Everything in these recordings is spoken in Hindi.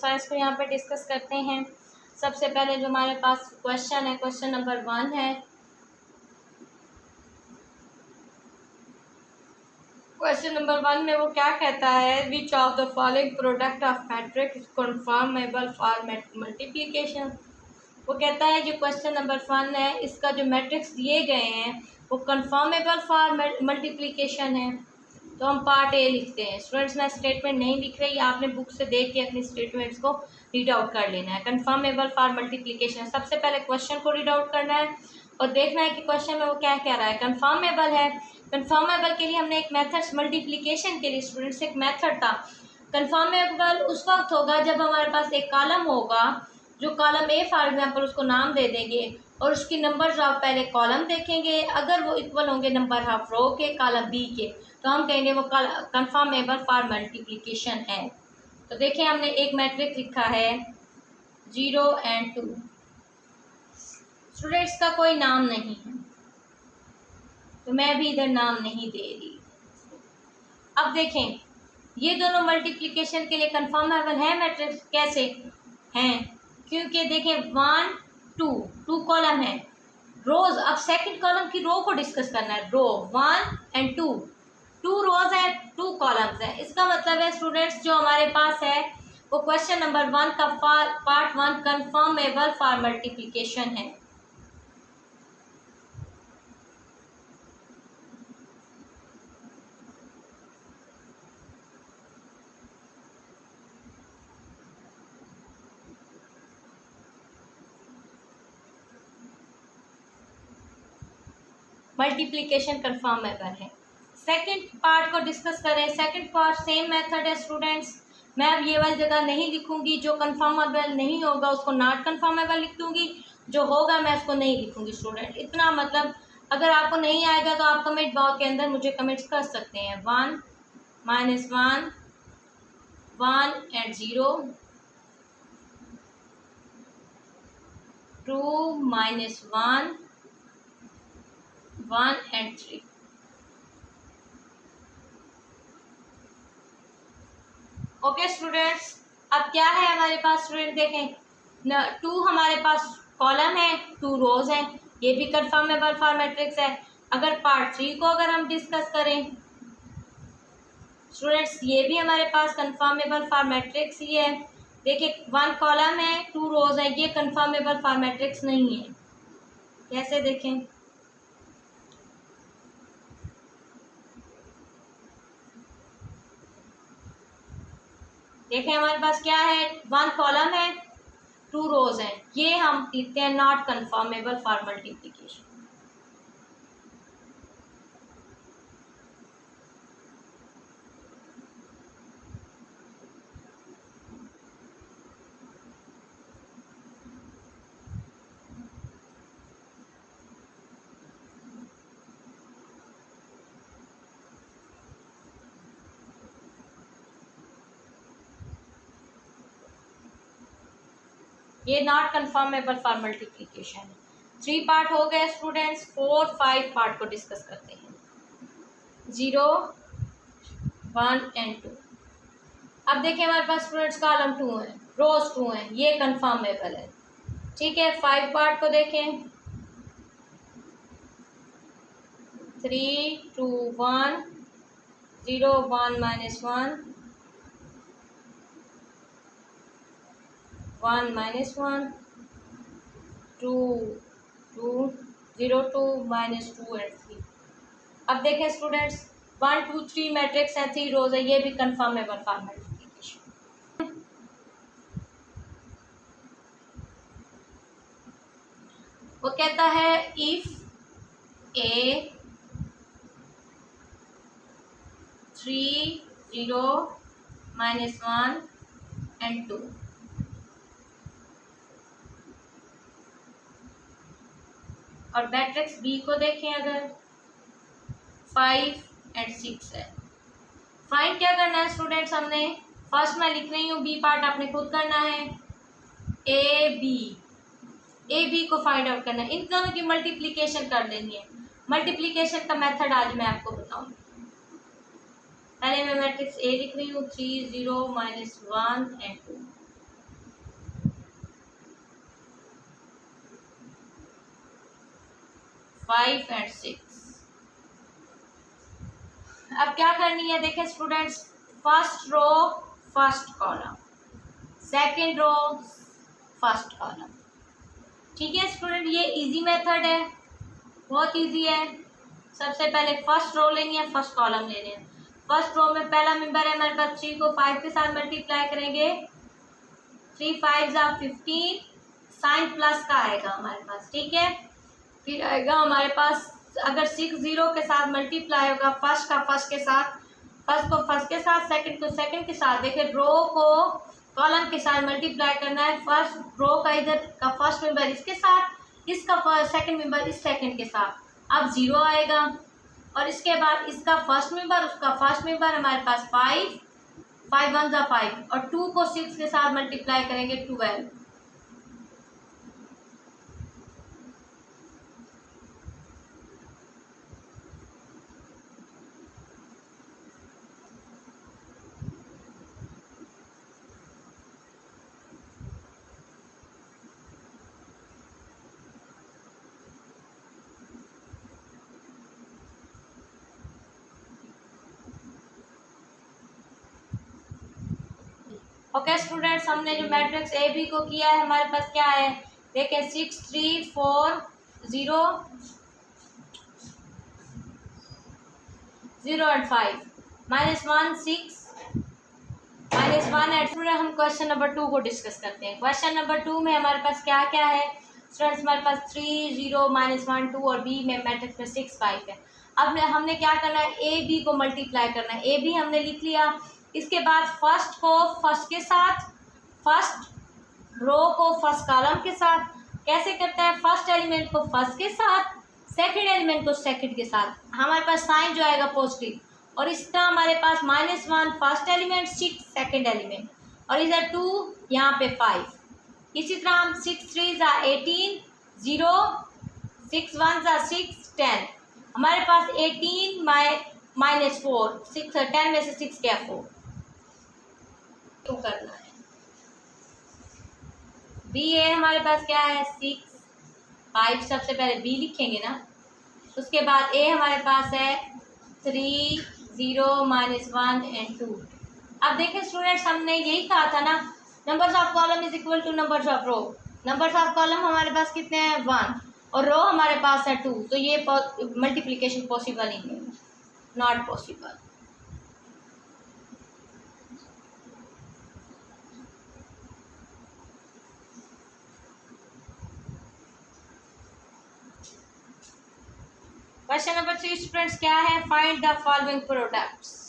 एक्सरसाइज को यहाँ पे डिस्कस करते हैं। सबसे पहले जो हमारे पास क्वेश्चन है, क्वेश्चन नंबर 1 है। क्वेश्चन नंबर 1 में वो क्या कहता है, which of the following product of matrix is conformable for multiplication. वो कहता है जो क्वेश्चन नंबर 1 है, इसका जो मैट्रिक्स दिए गए हैं वो कन्फर्मेबल फॉर मल्टीप्लिकेशन है। तो हम पार्ट ए लिखते हैं। स्टूडेंट्स मैं स्टेटमेंट नहीं लिख रही, आपने बुक से देख के अपनी स्टेटमेंट्स को रीड आउट कर लेना है। कन्फर्मेबल फॉर मल्टीप्लिकेशन, सबसे पहले क्वेश्चन को रीड आउट करना है और देखना है कि क्वेश्चन में वो क्या कह रहा है। कन्फर्मेबल है, कन्फर्मेबल के लिए हमने एक मेथड, मल्टीप्लिकेशन के लिए स्टूडेंट्स एक मेथड था। कन्फर्मेबल उस वक्त होगा जब हमारे पास एक कॉलम होगा, जो कॉलम ए फॉर एग्जांपल उसको नाम दे देंगे और उसकी नंबर्स ऑफ पहले कॉलम देखेंगे, अगर वो इक्वल होंगे नंबर ऑफ रो के कॉलम बी के, तो हम कहेंगे वो कन्फर्मेबल फॉर मल्टीप्लिकेशन है। तो देखिए हमने एक मैट्रिक्स लिखा है 0 और 2। स्टूडेंट्स का कोई नाम नहीं है तो मैं भी इधर नाम नहीं दे रही। अब देखें ये दोनों मल्टीप्लिकेशन के लिए कन्फर्मेबल है मैट्रिक्स। कैसे हैं? क्योंकि देखें 1 2 कॉलम है, रोज। अब सेकंड कॉलम की रो को डिस्कस करना है। रो 1 और 2 रोज है, 2 कॉलम्स है। इसका मतलब है स्टूडेंट्स जो हमारे पास है वो क्वेश्चन नंबर 1 का पार्ट 1 कन्फर्मेबल फॉर मल्टीप्लिकेशन है। मल्टीप्लिकेशन कन्फर्मेबल है। सेकंड पार्ट को डिस्कस करें। सेकंड पार्ट सेम मेथड है स्टूडेंट्स। मैं अब ये वाली जगह नहीं लिखूंगी, जो कन्फर्मेबल नहीं होगा उसको नॉट कन्फर्मेबल लिख दूंगी, जो होगा मैं उसको नहीं लिखूंगी। स्टूडेंट इतना मतलब, अगर आपको नहीं आएगा तो आप कमेंट बॉक्स के अंदर मुझे कमेंट्स कर सकते हैं। 1 -1 1 और 0, 2 -1 1 और 3। ओके स्टूडेंट्स, अब क्या है हमारे पास स्टूडेंट देखें 2 हमारे पास कॉलम है, 2 रोज है, ये भी कन्फर्मेबल फॉर मैट्रिक्स है। अगर पार्ट 3 को अगर हम डिस्कस करें स्टूडेंट्स, ये भी हमारे पास कन्फर्मेबल फॉर मैट्रिक्स ही है। देखिए 1 कॉलम है, 2 रोज है, ये कन्फर्मेबल फॉर मैट्रिक्स नहीं है। कैसे देखें? देखें हमारे पास क्या है, 1 कॉलम है, 2 रोज हैं, ये हम लिखते हैं नॉट कन्फर्मेबल फॉर मल्टीप्लिकेशन। ये नॉट कन्फर्मेबल फॉर मल्टीप्लिकेशन है। 3 पार्ट हो गए स्टूडेंट्स। 4 5 पार्ट को डिस्कस करते हैं। 0 1 और 2। अब देखिए हमारे पास स्टूडेंट्स कॉलम 2 है, रोज 2 है, ये कन्फर्मेबल है। ठीक है, 5 पार्ट को देखें। 3 2 1 0 1 -1 1 -1 2 2 0 2 -2 और 3। अब देखें स्टूडेंट्स 1 2 3 मैट्रिक्स है, 3 रोज है, ये भी कन्फर्मेबल फॉर मल्टीप्लिकेशन। वो कहता है इफ ए 3 0 -1 और 2 और मैट्रिक्स बी को देखें अगर 5 और 6 है। फाइंड क्या करना है स्टूडेंट्स हमने, फर्स्ट मैं लिख रही हूँ, बी पार्ट आपने खुद करना है। ए बी को फाइंड आउट करना है, इन दोनों की मल्टीप्लिकेशन कर लेनी है। मल्टीप्लिकेशन का मेथड आज मैं आपको बताऊंगी। पहले मैं मैट्रिक्स ए लिख रही हूँ 3 0 -1 और 2। 5 एंड 6। अब क्या करनी है, देखें students, first row first column, second row first column. ठीक है स्टूडेंट, ये इजी मेथड है, बहुत इजी है। सबसे पहले फर्स्ट रो लेनी है, फर्स्ट कॉलम लेने हैं। फर्स्ट रो में पहला मेंबर है हमारे पास 3 को 5 के साथ मल्टीप्लाई करेंगे, 3 5 जा 15, साइन प्लस का आएगा हमारे पास। ठीक है, फिर आएगा हमारे पास, अगर 6 0 के साथ मल्टीप्लाई होगा, फर्स्ट का फर्स्ट के साथ, फर्स्ट को फर्स्ट के साथ, सेकंड को सेकंड के साथ। देखिए रो को कॉलम के साथ मल्टीप्लाई करना है, फर्स्ट रो का इधर का फर्स्ट मेंबर इसके साथ, इसका सेकंड मेंबर इस सेकंड के साथ, अब 0 आएगा। और इसके बाद इसका फर्स्ट मेंबर उसका फर्स्ट मेंबर, हमारे पास 5 5 1 जा 5, और 2 को 6 के साथ मल्टीप्लाई करेंगे 12। ओके स्टूडेंट्स, हमने जो मैट्रिक्स ए बी को किया है, हमारे पास क्या है, देखें 6 3 4 0 0 एंड 5, -1 6 -1 एंड। स्टूडेंट हम क्वेश्चन नंबर 2 को डिस्कस करते हैं। क्वेश्चन नंबर 2 में हमारे पास क्या क्या है स्टूडेंट्स, हमारे पास 3 0 -1 2 और बी में मैट्रिक्स में 6 5 है। अब हमने क्या करना है, ए बी को मल्टीप्लाई करना है। ए बी हमने लिख लिया, इसके बाद फर्स्ट को फर्स्ट के साथ, फर्स्ट रो को फर्स्ट कॉलम के साथ। कैसे करते हैं, फर्स्ट एलिमेंट को फर्स्ट के साथ, सेकंड एलिमेंट को सेकंड के साथ, हमारे पास साइन जो आएगा पॉजिटिव। और इस तरह हमारे पास -1 फर्स्ट एलिमेंट, 6 सेकंड एलिमेंट, और इधर 2 यहाँ पे 5। इसी तरह हम 6 3 जा 18 0 6 1 जा 6 10, हमारे पास 18 -4 6 10 में से 6 क्या 4 तो करना है। बी ए हमारे पास क्या है 6 5, सबसे पहले बी लिखेंगे ना, उसके बाद ए हमारे पास है 3 0 -1 एंड 2। अब देखें स्टूडेंट्स, हमने यही कहा था ना, numbers of column is equal to numbers of row. Numbers of column हमारे पास कितने हैं 1, और रो हमारे पास है 2, तो ये मल्टीप्लिकेशन पॉसिबल नहीं है, not possible. Question number 3 students क्या है, फाइंड द फॉलोइंग प्रोडक्ट्स।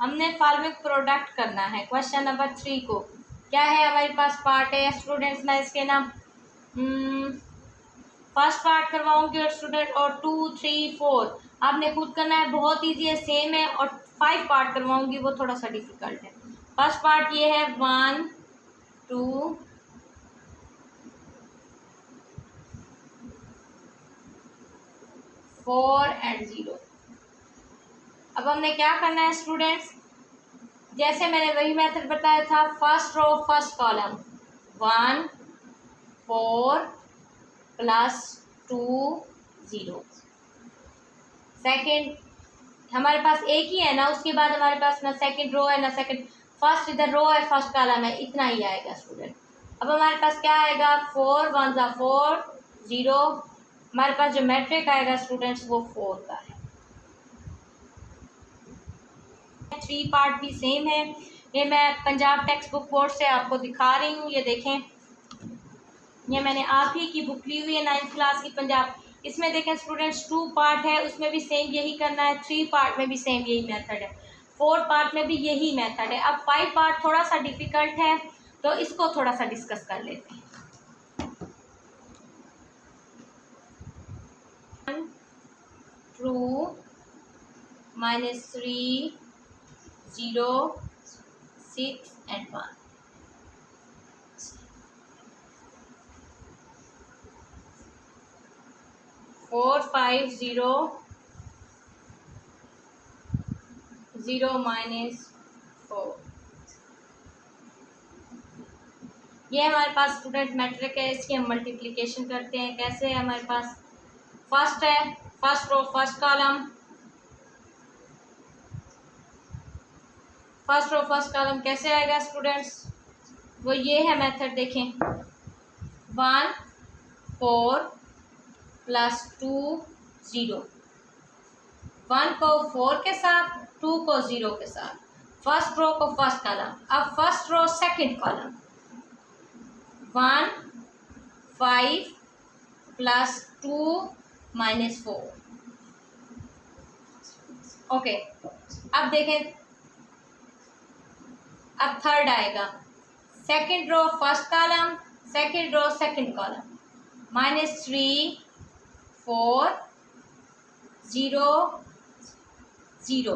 हमने फॉलोइंग प्रोडक्ट करना है क्वेश्चन नंबर 3 को। क्या है हमारे पास, पार्ट है स्टूडेंट्स, मैं इसके नाम फर्स्ट पार्ट करवाऊंगी और स्टूडेंट, और 2 3 4 आपने खुद करना है, बहुत इजी है, सेम है। और 5 पार्ट करवाऊंगी, वो थोड़ा सा डिफिकल्ट है। फर्स्ट पार्ट ये है 1 2 4 एंड 0। अब हमने क्या करना है स्टूडेंट्स, जैसे मैंने वही मेथड बताया था, first row first column, 1 4 +2 0। Second हमारे पास एक ही है ना, उसके बाद हमारे पास ना सेकंड रो है ना सेकंड, फर्स्ट इधर रो है फर्स्ट कॉलम है, इतना ही आएगा स्टूडेंट। अब हमारे पास क्या आएगा, 4 1 जा 4 0, हमारे पास जो मैट्रिक आएगा स्टूडेंट्स वो 4 का है। 3 पार्ट भी सेम है, ये मैं पंजाब टेक्स्ट बुक बोर्ड से आपको दिखा रही हूँ। ये देखें, ये मैंने आप ही की बुक ली हुई है 9th क्लास की पंजाब। इसमें देखें स्टूडेंट्स 2 पार्ट है, उसमें भी सेम यही करना है, 3 पार्ट में भी सेम यही मेथड है, 4 पार्ट में भी यही मेथड है। अब 5 पार्ट थोड़ा सा डिफिकल्ट है, तो इसको थोड़ा सा डिस्कस कर लेते हैं। 2 -3 0 6 and 1। 450 माइनस 4। ये हमारे पास स्टूडेंट मैट्रिक है, इसकी हम मल्टीप्लिकेशन करते हैं। कैसे है हमारे पास, फर्स्ट है, first row first column, first row first column कैसे आएगा स्टूडेंट्स, वो ये है मेथड। देखें 1 4 प्लस 2 0, 1 को 4 के साथ, 2 को 0 के साथ, फर्स्ट रो को फर्स्ट कॉलम। अब first row second column 1 5 plus 2 minus 4। Okay, अब देखें, अब थर्ड आएगा, second row first column, second row second column, -3 4 0 0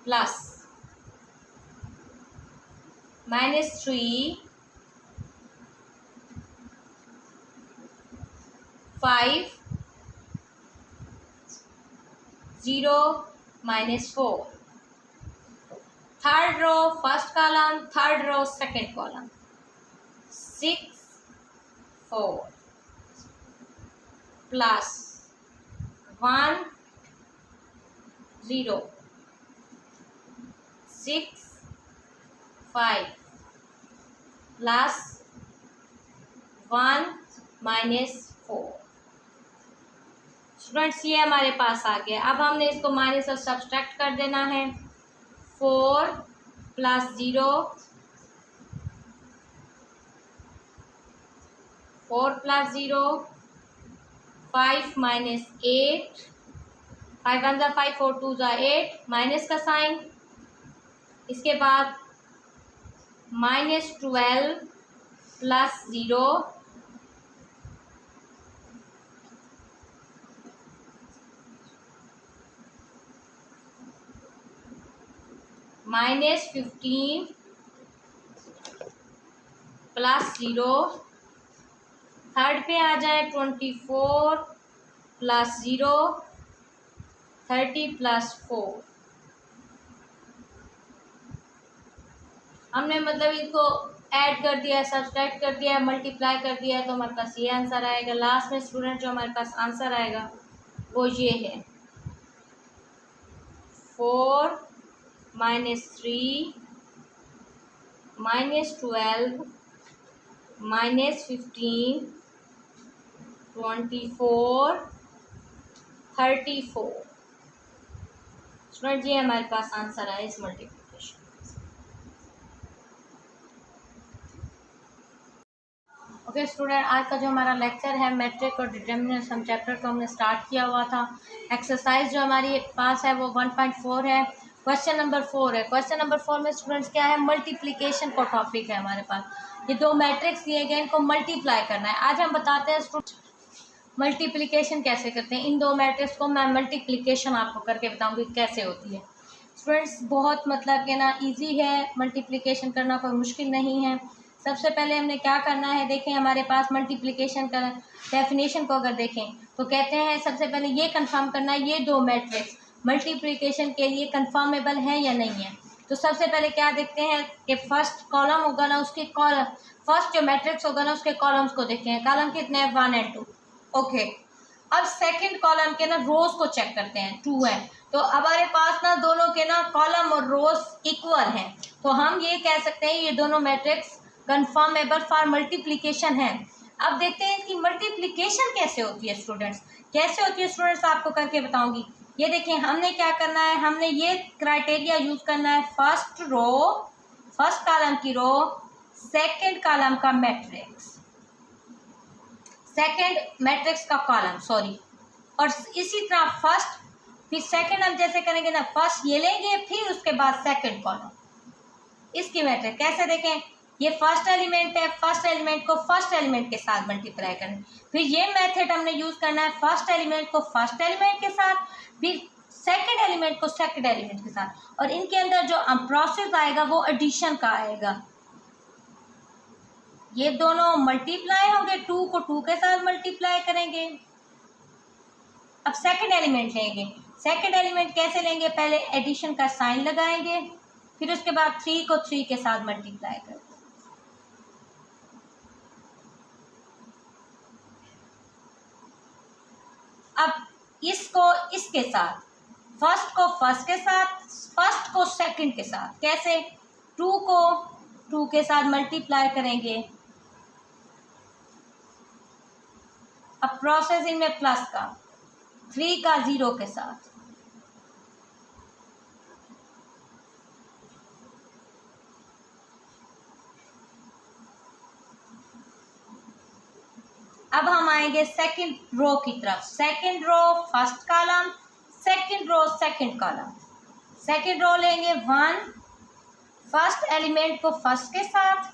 plus -3 5 0 -4। Third row first column, third row second column, 6 4 plus 1 0 6 5 plus 1 -4। Students ये हमारे पास आ गया। अब हमने इसको माइनस और सब्सट्रैक्ट कर देना है। 4 प्लस 0 4 प्लस 0 5 माइनस 8, 5 1 जा 5 4 2 जा 8, माइनस का साइन, इसके बाद -12 प्लस 0 -15 प्लस 0, थर्ड पे आ जाए 24 प्लस 0 30 प्लस 4। हमने मतलब इसको ऐड कर दिया है, सब्सट्रैक्ट कर दिया है, मल्टीप्लाई कर दिया है, तो हमारे पास ये आंसर आएगा। लास्ट में स्टूडेंट जो हमारे पास आंसर आएगा वो ये है 4 -3 -12 -15 24 34। स्टूडेंट ये हमारे पास आंसर आया इस मल्टीप्लिकेशन। ओके स्टूडेंट, आज का जो हमारा लेक्चर है मैट्रिक और डिटर्मिनेंट्स, हम चैप्टर को हमने स्टार्ट किया हुआ था। एक्सरसाइज जो हमारी पास है वो 1.4 है। क्वेश्चन नंबर 4 है। क्वेश्चन नंबर 4 में स्टूडेंट्स क्या है, मल्टीप्लिकेशन का टॉपिक है हमारे पास। ये दो मैट्रिक्स दिए गए, इनको मल्टीप्लाई करना है। आज हम बताते हैं स्टूडेंट मल्टीप्लिकेशन कैसे करते हैं। इन दो मैट्रिक्स को मैं मल्टीप्लिकेशन आपको करके बताऊंगी कैसे होती है। स्टूडेंट्स बहुत मतलब कि ना इजी है मल्टीप्लिकेशन करना, कोई मुश्किल नहीं है। सबसे पहले हमने क्या करना है, देखें हमारे पास मल्टीप्लिकेशन का डेफिनेशन को अगर देखें तो कहते हैं सबसे पहले ये कंफर्म करना है ये दो मैट्रिक्स मल्टीप्लिकेशन के लिए कंफर्मेबल है या नहीं है। तो सबसे पहले क्या देखते हैं कि फर्स्ट कॉलम होगा ना, उसके कॉलम फर्स्ट जो मैट्रिक्स होगा ना उसके कॉलम्स को देखते हैं। कॉलम कितने हैं, 1 और 2। ओके, अब सेकंड कॉलम के ना रोज को चेक करते हैं, 2 है। तो हमारे पास ना दोनों के ना कॉलम और रोज इक्वल हैं, तो हम ये कह सकते हैं ये दोनों मैट्रिक्स कंफर्मेबल फॉर मल्टीप्लिकेशन है। अब देखते हैं कि मल्टीप्लिकेशन कैसे होती है स्टूडेंट्स, कैसे होती है स्टूडेंट्स, आपको करके बताऊंगी। ये देखिए हमने क्या करना है, हमने ये क्राइटेरिया यूज करना है, फर्स्ट रो फर्स्ट कॉलम की रो सेकंड कॉलम का मैट्रिक्स, सेकंड मैट्रिक्स का कॉलम सॉरी, और इसी तरह फर्स्ट फिर सेकंड हम जैसे करेंगे ना, फर्स्ट ये लेंगे फिर उसके बाद सेकंड कॉलम इसकी मैट्रिक्स। कैसे देखें, ये फर्स्ट एलिमेंट है, फर्स्ट एलिमेंट को फर्स्ट एलिमेंट के साथ मल्टीप्लाई करना। फिर ये मेथड हमने यूज करना है, फर्स्ट एलिमेंट को फर्स्ट एलिमेंट के साथ, फिर सेकंड एलिमेंट को सेकंड एलिमेंट के साथ, और इनके अंदर जो प्रोसेस आएगा वो एडिशन का आएगा। ये दोनों मल्टीप्लाई होंगे, 2 को 2 के साथ मल्टीप्लाई करेंगे, अब सेकंड एलिमेंट लेंगे। सेकंड एलिमेंट कैसे लेंगे, पहले एडिशन का साइन लगाएंगे, फिर उसके बाद 3 को 3 के साथ मल्टीप्लाई करेंगे। अब इसको इसके साथ, फर्स्ट को फर्स्ट के साथ, फर्स्ट को सेकंड के साथ, कैसे, 2 को 2 के साथ मल्टीप्लाई करेंगे। अब प्रोसेस इनमें प्लस का, 3 का 0 के साथ, अब हम आएंगे सेकंड रो की तरफ। Second row first column, second row second column. Second row लेंगे 1, फर्स्ट एलिमेंट को फर्स्ट के साथ,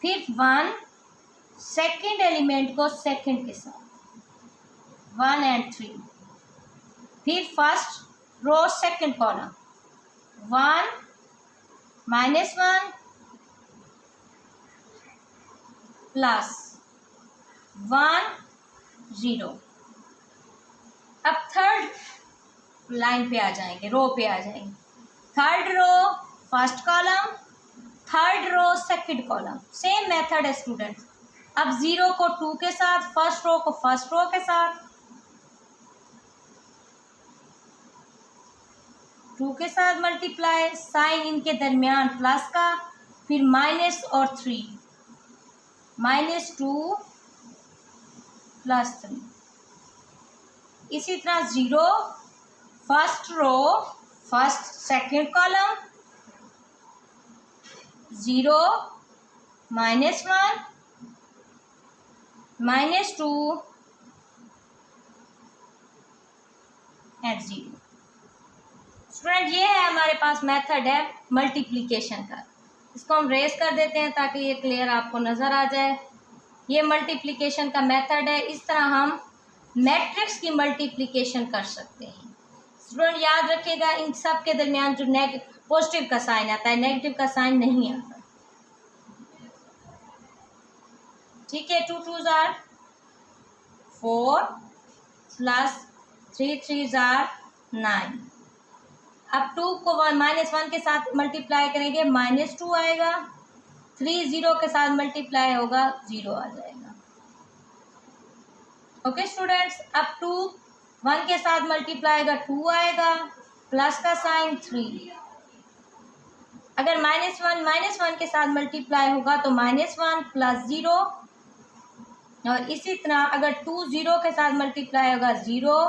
फिर 1 सेकंड एलिमेंट को सेकंड के साथ, 1 और 3, फिर first row second column, 1 -1 plus 1 0। अब थर्ड लाइन पे आ जाएंगे, रो पे आ जाएंगे। Third row first column, third row second column, same method है स्टूडेंट्स। अब 0 को 2 के साथ, फर्स्ट रो को फर्स्ट रो के साथ, 2 के साथ मल्टीप्लाई, साइन इनके दरमियान प्लस का, फिर माइनस और 3, -2 + 3। इसी तरह 0 first row first second column, 0 -1 -2 eight 0। Student ये है हमारे पास मेथड है मल्टीप्लिकेशन का। इसको हम रेस कर देते हैं ताकि ये क्लियर आपको नज़र आ जाए। ये मल्टीप्लिकेशन का मेथड है, इस तरह हम मैट्रिक्स की मल्टीप्लिकेशन कर सकते हैं। स्टूडेंट याद रखिएगा, इन सब के दरमियान जो पॉजिटिव का साइन आता है, नेगेटिव का साइन नहीं आता। ठीक है, 2 2s are 4 + 3 3s are 9। अब 2 को -1 के साथ मल्टीप्लाई करेंगे, -2 आएगा, 3 0 के साथ मल्टीप्लाई होगा, 0 आ जाएगा। ओके स्टूडेंट्स, अब 2 1 के साथ मल्टीप्लाई होगा, 2 आएगा, प्लस का साइन 3। अगर -1 के साथ मल्टीप्लाई होगा तो -1 + 0, और इसी तरह अगर 2 0 के साथ मल्टीप्लाई होगा 0।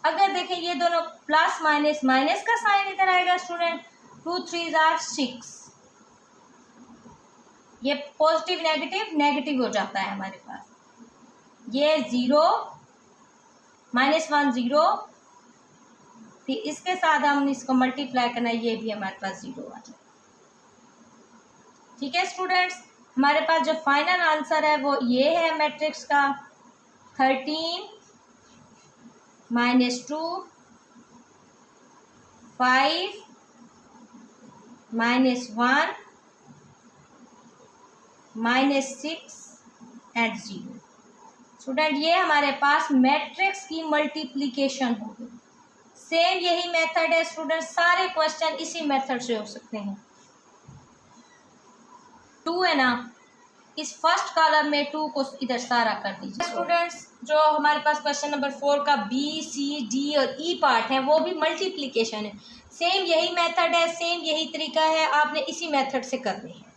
अगर देखें ये दोनों प्लस माइनस, माइनस का साइन इधर आएगा स्टूडेंट, 2 3s are 6। ये पॉजिटिव नेगेटिव नेगेटिव हो जाता है हमारे पास। ये 0 -1 0, फिर इसके साथ हम इसको मल्टीप्लाई करना है, ये भी हमारे पास 0 आ जाए। ठीक है स्टूडेंट्स, हमारे पास जो फाइनल आंसर है वो ये है मैट्रिक्स का, 13 -2 5 -1 -6 एट 0। स्टूडेंट ये हमारे पास मैट्रिक्स की मल्टीप्लिकेशन होगी। सेम यही मेथड है स्टूडेंट, सारे क्वेश्चन इसी मेथड से हो सकते हैं। 2 है ना, इस फर्स्ट कॉलम में 2 को इधर सारा कर दीजिए। स्टूडेंट्स जो हमारे पास क्वेश्चन नंबर 4 का B, C, D और E पार्ट है वो भी मल्टीप्लिकेशन है। सेम यही मेथड है, सेम यही तरीका है, आपने इसी मेथड से करनी है।